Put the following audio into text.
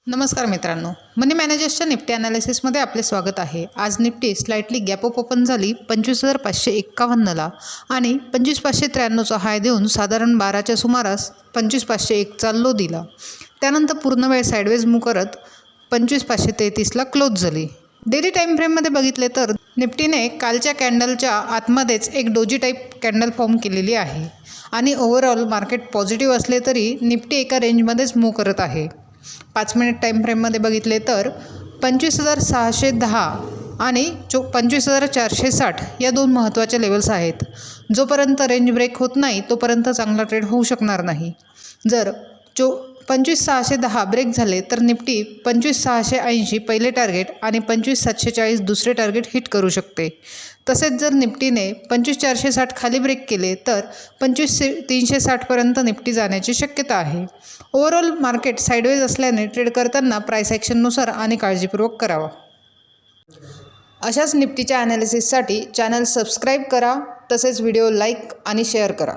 नमस्कार मित्रांनो, मनी मॅनेजर्सच्या निफ्टी ॲनालिसिसमध्ये आपले स्वागत आहे। आज Nifty slightly gap up open झाली 25,551ला आणि 25,593चा हाय देऊन साधारण 12च्या सुमारास 25,501चा लो दिला। त्यानंतर पूर्ण वेळ साइडवेज मूव्ह करत 25,533ला क्लोज झाली। डेली टाइम फ्रेममध्ये बघितले तर निफ्टीने कालच्या कॅन्डलच्या आतमध्येच एक डोजी टाईप कॅन्डल फॉर्म केलेली आहे आणि ओव्हरऑल मार्केट पॉझिटिव्ह असले तरी निफ्टी एका रेंजमध्येच मूव्ह करत आहे। 5 मिनिट टाइम फ्रेममध्ये बघितले तर 25,610 आणि 25,460 या दोन महत्त्वाच्या लेवल्स आहेत। जोपर्यंत रेंज ब्रेक होत नाही तोपर्यंत चांगला ट्रेड होऊ शकणार नाही। जर 25,610 ब्रेक झाले तर निफ्टी 25,680 पहिले टार्गेट आणि 25,740 दुसरे टार्गेट हिट करू शकते। तसेच जर निफ्टीने 25,460 खाली ब्रेक केले तर 25,360 पर्यंत निफ्टी जाण्याची शक्यता आहे। ओव्हरऑल मार्केट साइडवेज असल्याने ट्रेड करताना प्राइस ॲक्शननुसार आणि काळजीपूर्वक करावा। अशाच निफ्टीच्या ॲनालिसिससाठी चॅनल सबस्क्राईब करा, तसेच व्हिडिओ लाईक आणि शेअर करा।